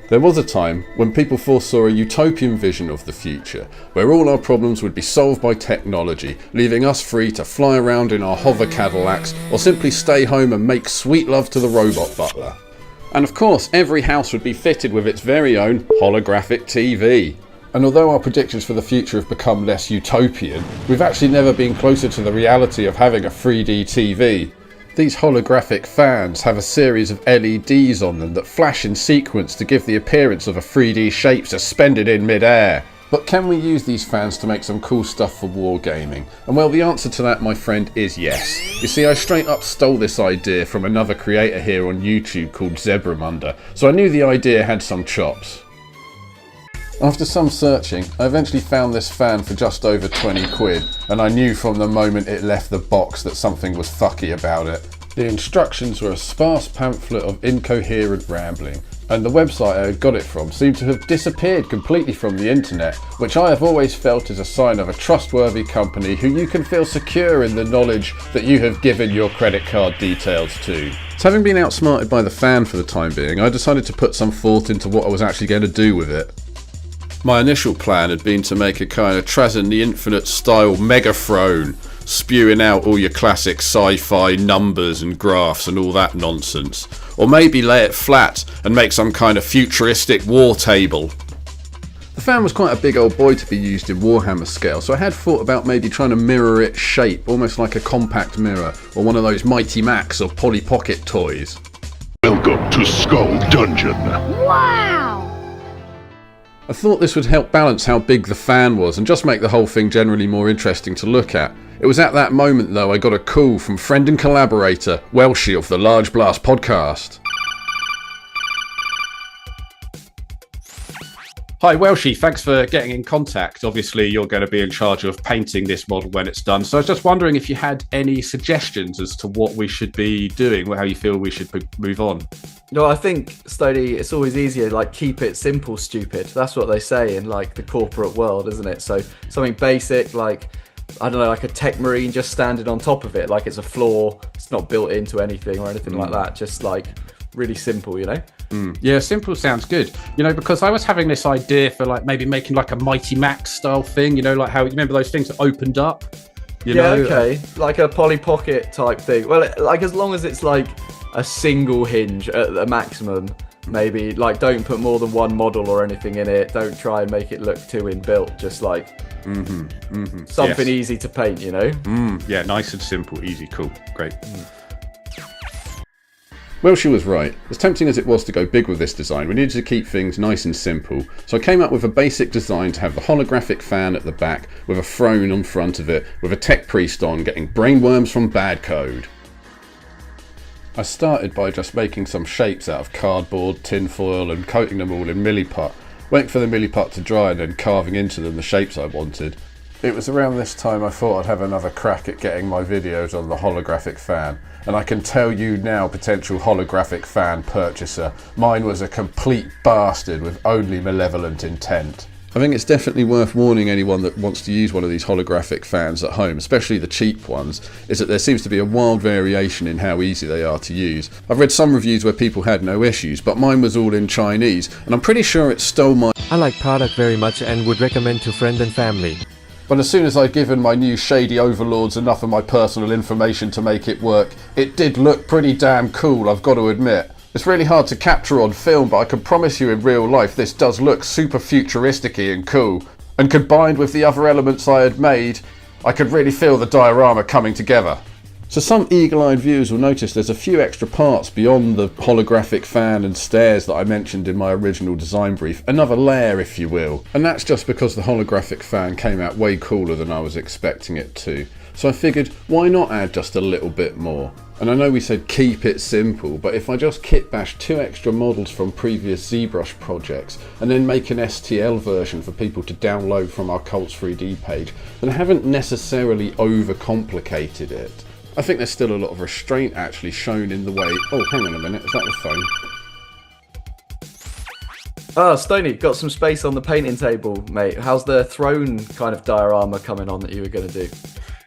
There was a time when people foresaw a utopian vision of the future, where all our problems would be solved by technology, leaving us free to fly around in our hover Cadillacs, or simply stay home and make sweet love to the robot butler. And of course, every house would be fitted with its very own holographic TV. And although our predictions for the future have become less utopian, we've actually never been closer to the reality of having a 3D TV. These holographic fans have a series of LEDs on them that flash in sequence to give the appearance of a 3D shape suspended in mid-air. But can we use these fans to make some cool stuff for wargaming? And well, the answer to that, my friend, is yes. You see, I straight up stole this idea from another creator here on YouTube called Zebramunda, so I knew the idea had some chops. After some searching, I eventually found this fan for just over 20 quid, and I knew from the moment it left the box that something was fucky about it. The instructions were a sparse pamphlet of incoherent rambling, and the website I had got it from seemed to have disappeared completely from the internet, which I have always felt is a sign of a trustworthy company who you can feel secure in the knowledge that you have given your credit card details to. So having been outsmarted by the fan for the time being, I decided to put some thought into what I was actually going to do with it. My initial plan had been to make a kind of Trazyn the Infinite style megathrone, spewing out all your classic sci-fi numbers and graphs and all that nonsense. Or maybe lay it flat and make some kind of futuristic war table. The fan was quite a big old boy to be used in Warhammer scale, so I had thought about maybe trying to mirror its shape, almost like a compact mirror, or one of those Mighty Max or Polly Pocket toys. Welcome to Skull Dungeon. Wow! I thought this would help balance how big the fan was and just make the whole thing generally more interesting to look at. It was at that moment though I got a call from friend and collaborator Welshy of the Large Blast podcast. Hi Welshy, thanks for getting in contact. Obviously you're going to be in charge of painting this model when it's done, so I was just wondering if you had any suggestions as to what we should be doing, or how you feel we should move on. No, I think, Stoney, it's always easier, like, keep it simple, stupid. That's what they say in, like, the corporate world, isn't it? So something basic, like, I don't know, like a tech marine just standing on top of it, like it's a floor, it's not built into anything or anything like that, just, like, really simple, you know? Yeah, simple sounds good. You know, because I was having this idea for, like, maybe making, like, a Mighty Max style thing, you know, like how, you remember those things that opened up? You know? Okay, like a Polly Pocket type thing. Well, like, as long as it's, like, a single hinge at the maximum, maybe, like, don't put more than one model or anything in it, don't try and make it look too inbuilt, just like something easy to paint, you know? Yeah, nice and simple, easy, cool, great. Well, she was right. As tempting as it was to go big with this design, we needed to keep things nice and simple, so I came up with a basic design to have the holographic fan at the back with a throne on front of it with a tech priest on getting brainworms from bad code. I started by just making some shapes out of cardboard, tinfoil and coating them all in milliput, waiting for the milliput to dry and then carving into them the shapes I wanted. It was around this time I thought I'd have another crack at getting my videos on the holographic fan, and I can tell you now, potential holographic fan purchaser, mine was a complete bastard with only malevolent intent. I think it's definitely worth warning anyone that wants to use one of these holographic fans at home, especially the cheap ones, is that there seems to be a wild variation in how easy they are to use. I've read some reviews where people had no issues, but mine was all in Chinese, and I'm pretty sure it stole my... I like product very much and would recommend to friend and family. But as soon as I'd given my new shady overlords enough of my personal information to make it work, it did look pretty damn cool, I've got to admit. It's really hard to capture on film, but I can promise you in real life this does look super futuristic-y and cool. And combined with the other elements I had made, I could really feel the diorama coming together. So some eagle-eyed viewers will notice there's a few extra parts beyond the holographic fan and stairs that I mentioned in my original design brief, another layer if you will. And that's just because the holographic fan came out way cooler than I was expecting it to. So I figured, why not add just a little bit more? And I know we said keep it simple, but if I just kit bash 2 extra models from previous ZBrush projects and then make an STL version for people to download from our Cults 3D page, then I haven't necessarily overcomplicated it. I think there's still a lot of restraint actually shown in the way... Oh, hang on a minute, is that the phone? Oh, Stoney, got some space on the painting table, mate. How's the throne kind of diorama coming on that you were going to do?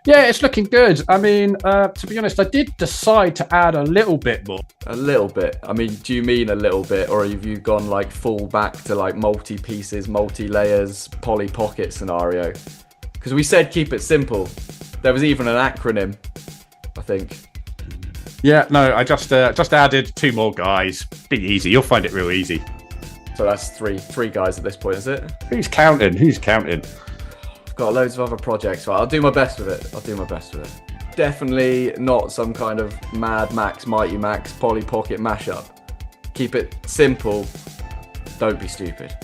Yeah, it's looking good. I mean, to be honest, I did decide to add a little bit more. A little bit? I mean, do you mean a little bit, or have you gone like full back to like multi-pieces, multi-layers, poly pocket scenario? Because we said keep it simple. There was even an acronym, I think. Yeah, no, I just added 2 more guys. Be easy. You'll find it real easy. So that's three guys at this point, is it? Who's counting? Got loads of other projects. Right, I'll do my best with it. Definitely not some kind of Mad Max, Mighty Max, Polly Pocket mashup. Keep it simple. Don't be stupid.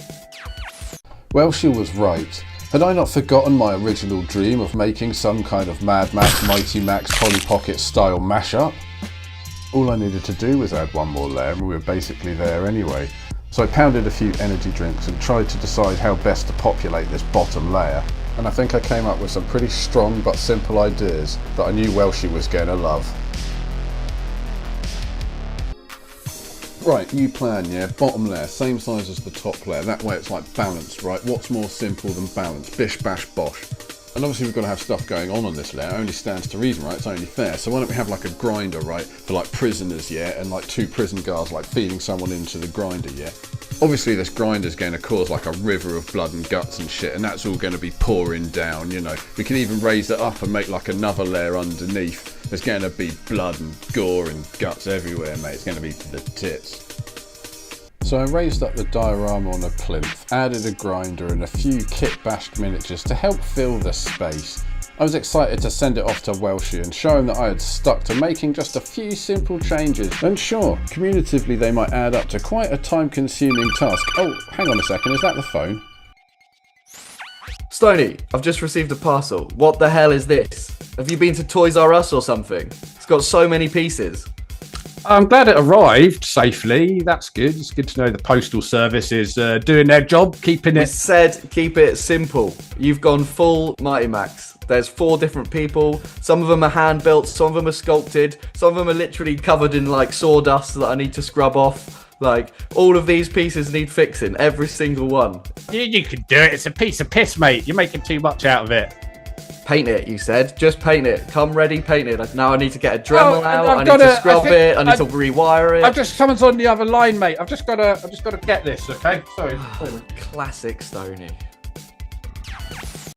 Welshy was right. Had I not forgotten my original dream of making some kind of Mad Max, Mighty Max, Polly Pocket style mashup? All I needed to do was add 1 more layer and we were basically there anyway. So I pounded a few energy drinks and tried to decide how best to populate this bottom layer. And I think I came up with some pretty strong but simple ideas that I knew Welshy was going to love. Right, new plan, yeah, bottom layer, same size as the top layer, that way it's like balanced, right? What's more simple than balanced? Bish bash bosh. And obviously we've got to have stuff going on this layer, it only stands to reason, right? It's only fair. So why don't we have like a grinder, right, for like prisoners, yeah, and like 2 prison guards like feeding someone into the grinder, yeah? Obviously this grinder's going to cause like a river of blood and guts and shit, and that's all going to be pouring down, you know. We can even raise it up and make like another layer underneath. There's going to be blood and gore and guts everywhere, mate. It's going to be the tits. So I raised up the diorama on a plinth, added a grinder and a few kit-bashed miniatures to help fill the space. I was excited to send it off to Welshy and show him that I had stuck to making just a few simple changes. And sure, cumulatively they might add up to quite a time-consuming task. Oh, hang on a second, is that the phone? Stoney, I've just received a parcel. What the hell is this? Have you been to Toys R Us or something? It's got so many pieces. I'm glad it arrived safely. That's good. It's good to know the postal service is doing their job, keeping We it. said keep it simple. You've gone full Mighty Max. There's 4 different people. Some of them are hand built, some of them are sculpted, some of them are literally covered in like sawdust that I need to scrub off. Like, all of these pieces need fixing, every single one. You can do it. It's a piece of piss, mate. You're making too much out of it. Paint it, you said. Just paint it. Come ready, paint it. Now I need to get a Dremel out. I've I need gotta- to scrub I think it. I need to rewire it. Someone's on the other line, mate. I've just got to get this, okay? Sorry. Classic Stoney.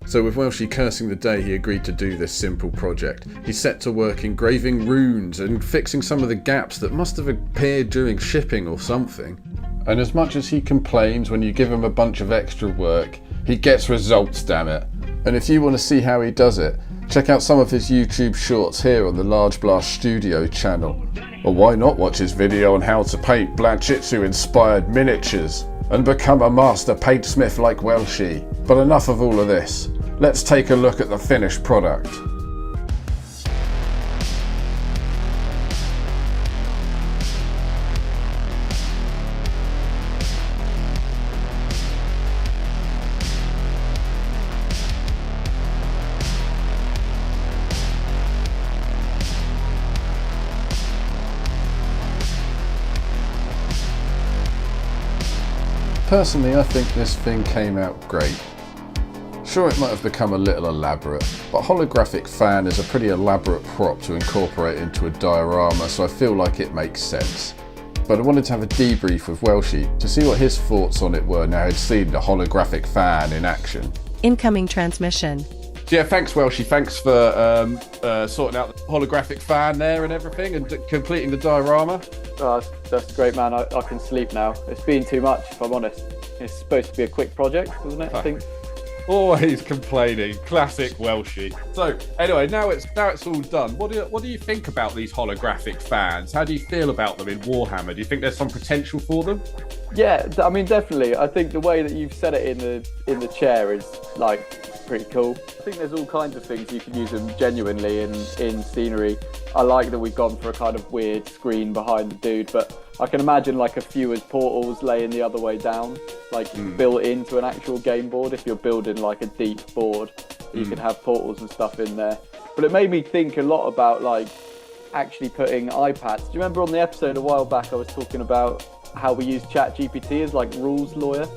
So with Welshy cursing the day he agreed to do this simple project, he set to work engraving runes and fixing some of the gaps that must have appeared during shipping or something. And as much as he complains when you give him a bunch of extra work, he gets results, damn it. And if you want to see how he does it, check out some of his YouTube shorts here on the Large Blast Studio channel. Or why not watch his video on how to paint Blanchitsu inspired miniatures and become a master paintsmith like Welshy. But enough of all of this. Let's take a look at the finished product. Personally, I think this thing came out great. Sure, it might have become a little elaborate, but holographic fan is a pretty elaborate prop to incorporate into a diorama, so I feel like it makes sense. But I wanted to have a debrief with Welshy to see what his thoughts on it were now he'd seen the holographic fan in action. Incoming transmission. Yeah, thanks, Welshy. Thanks for sorting out the holographic fan there and everything and completing the diorama. Oh, that's great, man. I can sleep now. It's been too much, if I'm honest. It's supposed to be a quick project, wasn't it? I think. Always complaining, classic Welshy. So anyway, now it's all done. What do you think about these holographic fans? How do you feel about them in Warhammer? Do you think there's some potential for them? Yeah, I mean, definitely. I think the way that you've said it in the chair is like pretty cool. I think there's all kinds of things you can use them genuinely in scenery. I like that we've gone for a kind of weird screen behind the dude, but I can imagine like a few as portals laying the other way down, like built into an actual game board. If you're building like a deep board, you can have portals and stuff in there. But it made me think a lot about like actually putting iPads. Do you remember on the episode a while back I was talking about how we use ChatGPT as like rules lawyer?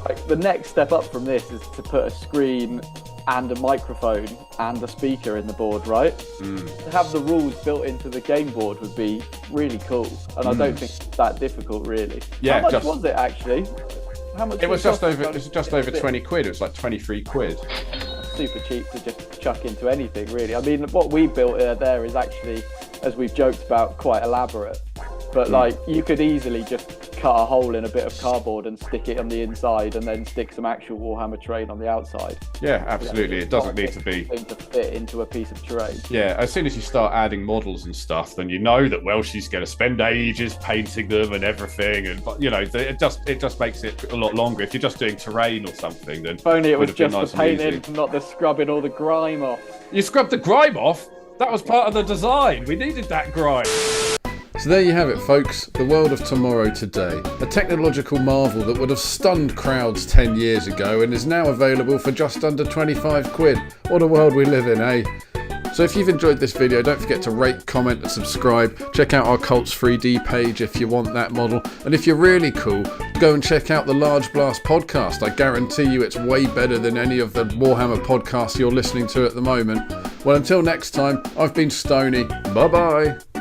Like the next step up from this is to put a screen and a microphone and a speaker in the board, right? To have the rules built into the game board would be really cool, and I don't think it's that difficult, really. Yeah, How much was it actually? How much? It was just over 20 quid. It was like 23 quid. Super cheap to just chuck into anything, really. I mean, what we built there is actually, as we've joked about, quite elaborate. But like, you could easily just cut a hole in a bit of cardboard and stick it on the inside, and then stick some actual Warhammer terrain on the outside. Yeah, absolutely. It doesn't need to be to fit into a piece of terrain. Yeah, as soon as you start adding models and stuff, then you know that Welshy's going to spend ages painting them and everything, and you know, it just makes it a lot longer. If you're just doing terrain or something, then if only it was just nice the painting, not the scrubbing all the grime off. You scrubbed the grime off? That was part of the design. We needed that grime. So there you have it, folks. The world of tomorrow today. A technological marvel that would have stunned crowds 10 years ago and is now available for just under 25 quid. What a world we live in, eh? So if you've enjoyed this video, don't forget to rate, comment and subscribe. Check out our Cults 3D page if you want that model. And if you're really cool, go and check out the Large Blast podcast. I guarantee you it's way better than any of the Warhammer podcasts you're listening to at the moment. Well, until next time, I've been Stoney. Bye-bye.